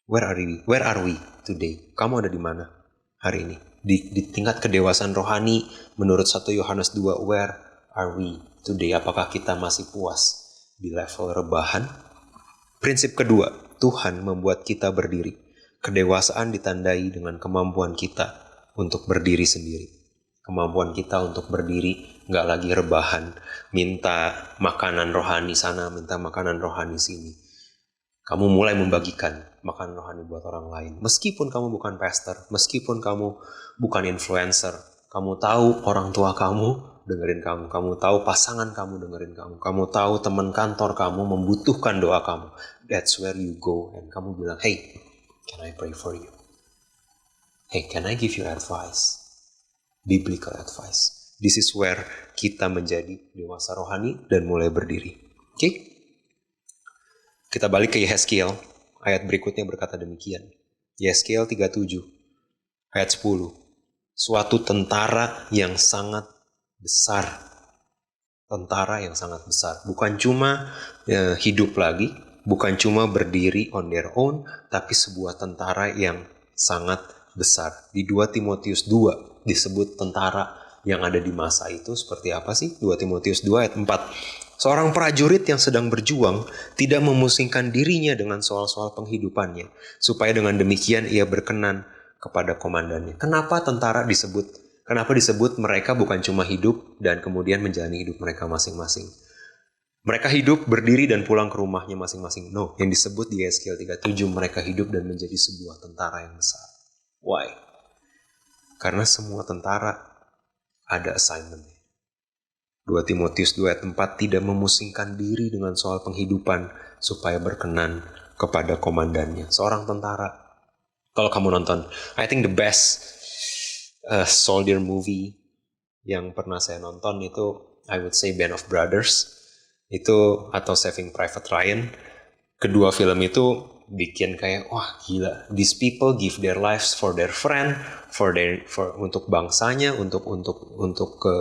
where are we today? Kamu ada di mana hari ini? Di tingkat kedewasaan rohani, menurut 1 Yohanes 2, where are we today? Apakah kita masih puas di level rebahan? Prinsip kedua, Tuhan membuat kita berdiri. Kedewasaan ditandai dengan kemampuan kita untuk berdiri sendiri. Kemampuan kita untuk berdiri, nggak lagi rebahan, minta makanan rohani sana, minta makanan rohani sini. Kamu mulai membagikan makanan rohani buat orang lain. Meskipun kamu bukan pastor, meskipun kamu bukan influencer, kamu tahu orang tua kamu dengerin kamu, kamu tahu pasangan kamu dengerin kamu, kamu tahu teman kantor kamu membutuhkan doa kamu. That's where you go and kamu bilang, hey, can I pray for you? Hey, can I give you advice? Biblical advice. This is where kita menjadi dewasa rohani dan mulai berdiri. Oke? Kita balik ke Yehezkiel, ayat berikutnya berkata demikian. Yehezkiel 37, ayat 10. Suatu tentara yang sangat besar. Tentara yang sangat besar. Bukan cuma hidup lagi, bukan cuma berdiri on their own, tapi sebuah tentara yang sangat besar. Di 2 Timotius 2 disebut tentara yang ada di masa itu seperti apa sih? 2 Timotius 2 ayat 4. Seorang prajurit yang sedang berjuang tidak memusingkan dirinya dengan soal-soal penghidupannya, supaya dengan demikian ia berkenan kepada komandannya. Kenapa tentara disebut? Kenapa disebut mereka bukan cuma hidup dan kemudian menjalani hidup mereka masing-masing? Mereka hidup, berdiri dan pulang ke rumahnya masing-masing. No, yang disebut di Yehezkiel 37 mereka hidup dan menjadi sebuah tentara yang besar. Why? Karena semua tentara ada assignment-nya. 2 Timotius 2 ayat 4 tidak memusingkan diri dengan soal penghidupan supaya berkenan kepada komandannya. Seorang tentara. Kalau kamu nonton, I think the best soldier movie yang pernah saya nonton itu I would say Band of Brothers itu atau Saving Private Ryan. Kedua film itu bikin kayak wah gila, these people give their lives for their friend, untuk bangsanya, untuk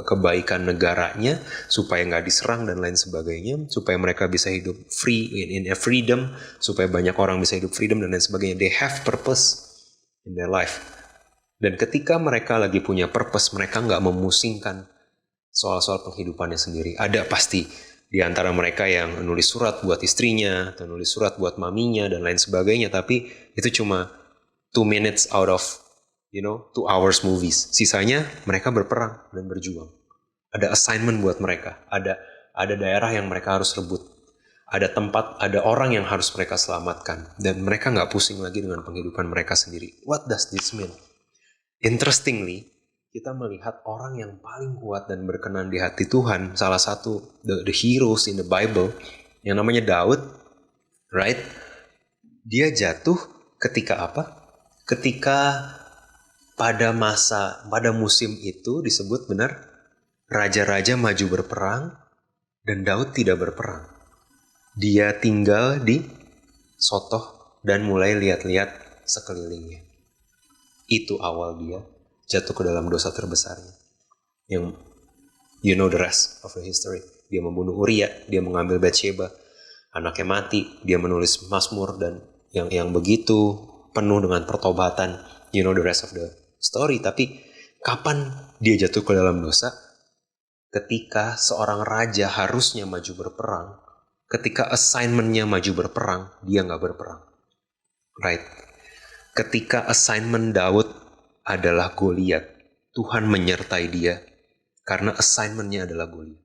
kebaikan negaranya, supaya nggak diserang dan lain sebagainya, supaya mereka bisa hidup free in a freedom, supaya banyak orang bisa hidup freedom dan lain sebagainya. They have purpose in their life. Dan ketika mereka lagi punya purpose, mereka nggak memusingkan soal-soal penghidupannya sendiri. Ada pasti di antara mereka yang nulis surat buat istrinya, atau nulis surat buat maminya, dan lain sebagainya. Tapi itu cuma 2 minutes out of 2 hours movies. Sisanya mereka berperang dan berjuang. Ada assignment buat mereka. Ada daerah yang mereka harus rebut. Ada tempat, ada orang yang harus mereka selamatkan. Dan mereka nggak pusing lagi dengan penghidupan mereka sendiri. What does this mean? Interestingly, kita melihat orang yang paling kuat dan berkenan di hati Tuhan, salah satu the heroes in the Bible, yang namanya Daud, right? Dia jatuh ketika apa? Ketika pada musim itu disebut benar, raja-raja maju berperang dan Daud tidak berperang. Dia tinggal di Sotoh dan mulai lihat-lihat sekelilingnya. Itu awal dia jatuh ke dalam dosa terbesarnya. Yang you know the rest of the history. Dia membunuh Uria, dia mengambil Bathsheba, anaknya mati, dia menulis Mazmur dan yang begitu penuh dengan pertobatan. You know the rest of the story. Tapi kapan dia jatuh ke dalam dosa? Ketika seorang raja harusnya maju berperang, ketika assignment-nya maju berperang, dia nggak berperang. Right? Ketika assignment Daud adalah Goliat, Tuhan menyertai dia karena assignment-nya adalah Goliat.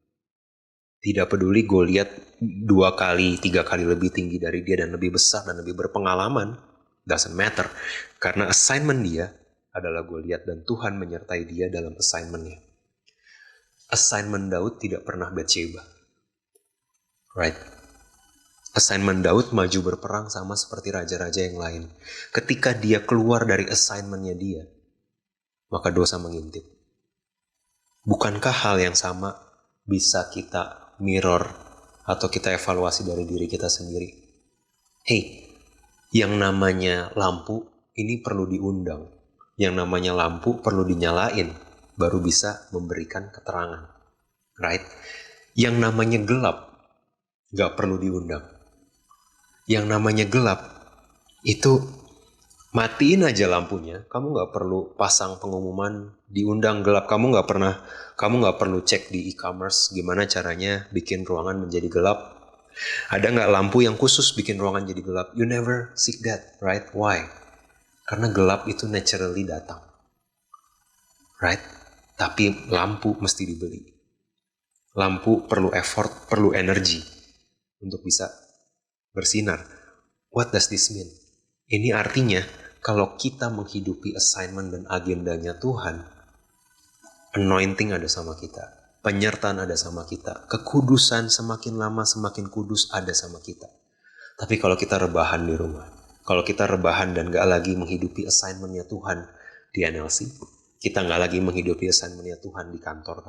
Tidak peduli Goliat 2 kali, 3 kali lebih tinggi dari dia dan lebih besar dan lebih berpengalaman, doesn't matter. Karena assignment dia adalah Goliat dan Tuhan menyertai dia dalam assignment-nya. Assignment Daud tidak pernah Bathsheba. Right? Assignment Daud maju berperang sama seperti raja-raja yang lain. Ketika dia keluar dari assignment-nya dia, maka dosa mengintip. Bukankah hal yang sama bisa kita mirror atau kita evaluasi dari diri kita sendiri? Hey, yang namanya lampu ini perlu diundang. Yang namanya lampu perlu dinyalain, baru bisa memberikan keterangan. Right? Yang namanya gelap, gak perlu diundang. Yang namanya gelap, itu matiin aja lampunya, kamu nggak perlu pasang pengumuman diundang gelap. Kamu nggak perlu cek di e-commerce gimana caranya bikin ruangan menjadi gelap. Ada nggak lampu yang khusus bikin ruangan jadi gelap? You never seek that, right? Why? Karena gelap itu naturally datang, right? Tapi lampu mesti dibeli. Lampu perlu effort, perlu energi untuk bisa bersinar. What does this mean? Ini artinya kalau kita menghidupi assignment dan agendanya Tuhan, anointing ada sama kita, penyertaan ada sama kita, kekudusan semakin lama semakin kudus ada sama kita. Tapi kalau kita rebahan di rumah, kalau kita rebahan dan gak lagi menghidupi assignment-nya Tuhan di NLC, kita gak lagi menghidupi assignment-nya Tuhan di kantor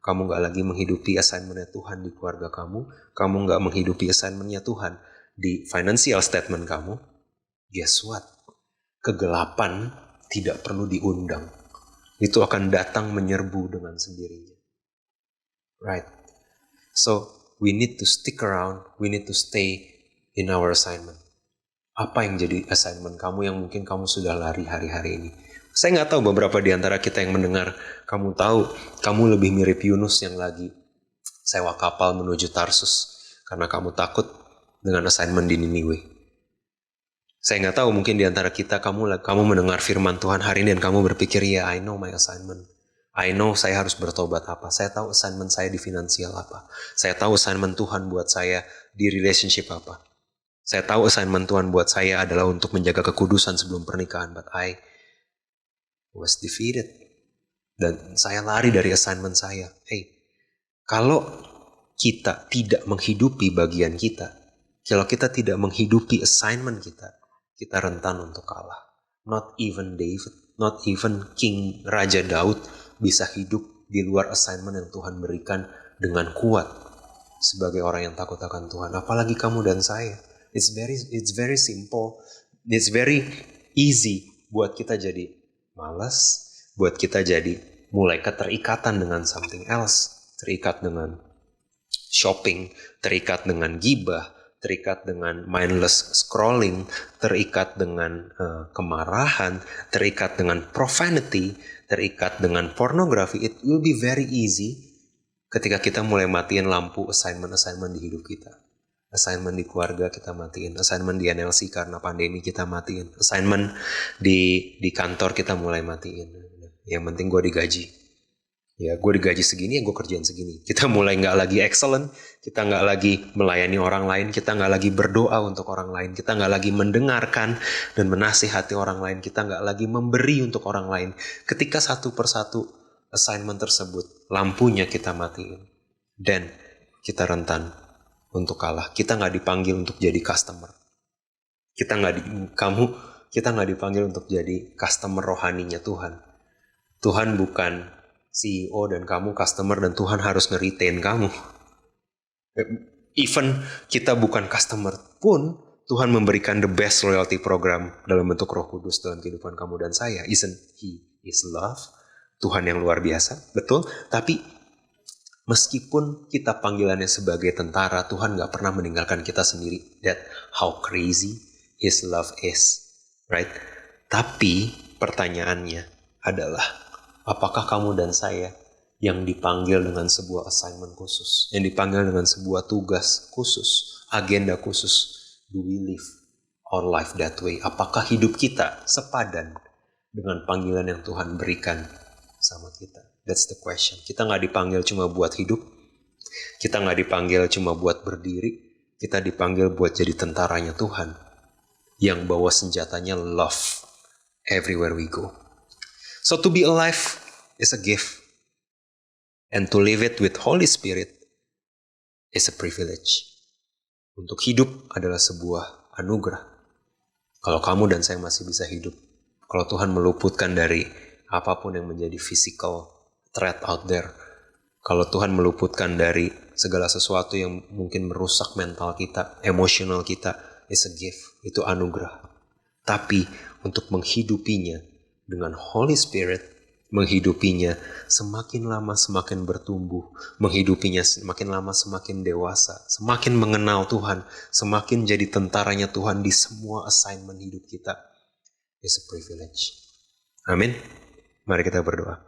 kamu gak lagi menghidupi assignment-nya Tuhan di keluarga kamu gak menghidupi assignment-nya Tuhan di financial statement kamu, guess what? Kegelapan tidak perlu diundang. Itu akan datang menyerbu dengan sendirinya. Right? So, we need to stick around. We need to stay in our assignment. Apa yang jadi assignment kamu yang mungkin kamu sudah lari hari-hari ini? Saya nggak tahu beberapa di antara kita yang mendengar, kamu tahu, kamu lebih mirip Yunus yang lagi sewa kapal menuju Tarsus. Karena kamu takut dengan assignment di Niniwe. Saya nggak tahu, mungkin di antara kita kamu mendengar firman Tuhan hari ini dan kamu berpikir, ya I know my assignment. I know saya harus bertobat apa. Saya tahu assignment saya di finansial apa. Saya tahu assignment Tuhan buat saya di relationship apa. Saya tahu assignment Tuhan buat saya adalah untuk menjaga kekudusan sebelum pernikahan. But I was defeated. Dan saya lari dari assignment saya. Hey, kalau kita tidak menghidupi bagian kita, kalau kita tidak menghidupi assignment kita rentan untuk kalah. Not even David, not even King Raja Daud bisa hidup di luar assignment yang Tuhan berikan dengan kuat sebagai orang yang takut akan Tuhan. Apalagi kamu dan saya It's very simple. It's very easy buat kita jadi malas, buat kita jadi mulai keterikatan dengan something else, terikat dengan shopping, terikat dengan gibah, terikat dengan mindless scrolling, terikat dengan kemarahan, terikat dengan profanity, terikat dengan pornografi. It will be very easy ketika kita mulai matiin lampu assignment di hidup kita. Assignment di keluarga kita matiin, assignment di NLC karena pandemi kita matiin, assignment di kantor kita mulai matiin. Yang penting gue digaji. Ya gue digaji segini, ya gue kerjain segini. Kita mulai nggak lagi excellent, kita nggak lagi melayani orang lain, kita nggak lagi berdoa untuk orang lain, kita nggak lagi mendengarkan dan menasihati orang lain, kita nggak lagi memberi untuk orang lain. Ketika satu persatu assignment tersebut, lampunya kita matiin. Dan kita rentan untuk kalah. Kita nggak dipanggil untuk jadi customer. Kita nggak dipanggil untuk jadi customer rohaninya Tuhan. Tuhan bukan CEO dan kamu customer dan Tuhan harus nge-retain kamu. Even kita bukan customer pun Tuhan memberikan the best loyalty program dalam bentuk Roh Kudus dalam kehidupan kamu dan saya. Isn't He is love? Tuhan yang luar biasa, betul? Tapi meskipun kita panggilannya sebagai tentara, Tuhan gak pernah meninggalkan kita sendiri. That how crazy His love is, right? Tapi pertanyaannya adalah, apakah kamu dan saya yang dipanggil dengan sebuah assignment khusus, yang dipanggil dengan sebuah tugas khusus, agenda khusus? Do we live our life that way? Apakah hidup kita sepadan dengan panggilan yang Tuhan berikan sama kita? That's the question. Kita nggak dipanggil cuma buat hidup. Kita nggak dipanggil cuma buat berdiri. Kita dipanggil buat jadi tentaranya Tuhan. Yang bawa senjatanya love everywhere we go. So to be alive is a gift. And to live it with Holy Spirit is a privilege. Untuk hidup adalah sebuah anugerah. Kalau kamu dan saya masih bisa hidup. Kalau Tuhan meluputkan dari apapun yang menjadi physical threat out there. Kalau Tuhan meluputkan dari segala sesuatu yang mungkin merusak mental kita, emosional kita, is a gift. Itu anugerah. Tapi untuk menghidupinya dengan Holy Spirit, menghidupinya semakin lama semakin bertumbuh, menghidupinya semakin lama semakin dewasa, semakin mengenal Tuhan, semakin jadi tentaranya Tuhan di semua assignment hidup kita, is a privilege. Amin. Mari kita berdoa.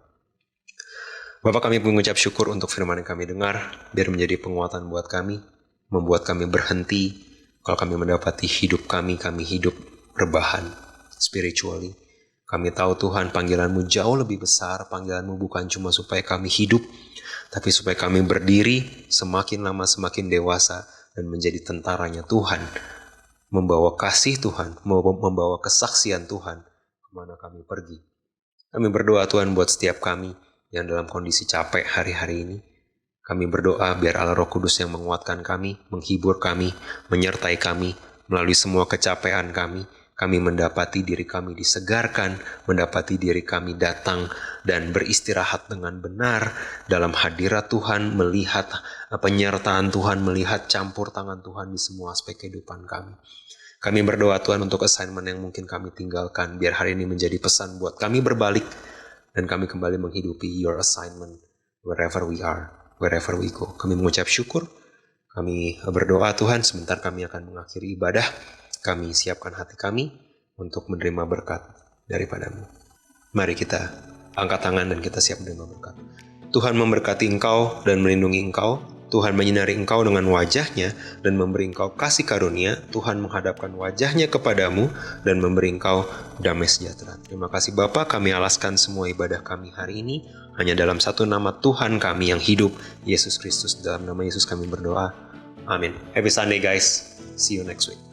Bapak, kami mengucap syukur untuk firman yang kami dengar, biar menjadi penguatan buat kami, membuat kami berhenti. Kalau kami mendapati hidup kami hidup rebahan spiritually. Kami tahu Tuhan, panggilan-Mu jauh lebih besar. Panggilan-Mu bukan cuma supaya kami hidup, tapi supaya kami berdiri semakin lama semakin dewasa dan menjadi tentaranya Tuhan. Membawa kasih Tuhan, membawa kesaksian Tuhan kemana kami pergi. Kami berdoa Tuhan buat setiap kami yang dalam kondisi capek hari-hari ini. Kami berdoa biar Allah Roh Kudus yang menguatkan kami, menghibur kami, menyertai kami melalui semua kecapean kami. Kami mendapati diri kami disegarkan, mendapati diri kami datang dan beristirahat dengan benar dalam hadirat Tuhan, melihat penyertaan Tuhan, melihat campur tangan Tuhan di semua aspek kehidupan kami. Kami berdoa Tuhan untuk assignment yang mungkin kami tinggalkan, biar hari ini menjadi pesan buat kami berbalik dan kami kembali menghidupi your assignment wherever we are, wherever we go. Kami mengucap syukur, kami berdoa Tuhan, sebentar kami akan mengakhiri ibadah. Kami siapkan hati kami untuk menerima berkat daripada-Mu. Mari kita angkat tangan dan kita siap menerima berkat. Tuhan memberkati engkau dan melindungi engkau. Tuhan menyinari engkau dengan wajah-Nya dan memberi engkau kasih karunia. Tuhan menghadapkan wajah-Nya kepadamu dan memberi engkau damai sejahtera. Terima kasih Bapa, kami alaskan semua ibadah kami hari ini hanya dalam satu nama Tuhan kami yang hidup, Yesus Kristus. Dalam nama Yesus kami berdoa. Amin. Happy Sunday guys. See you next week.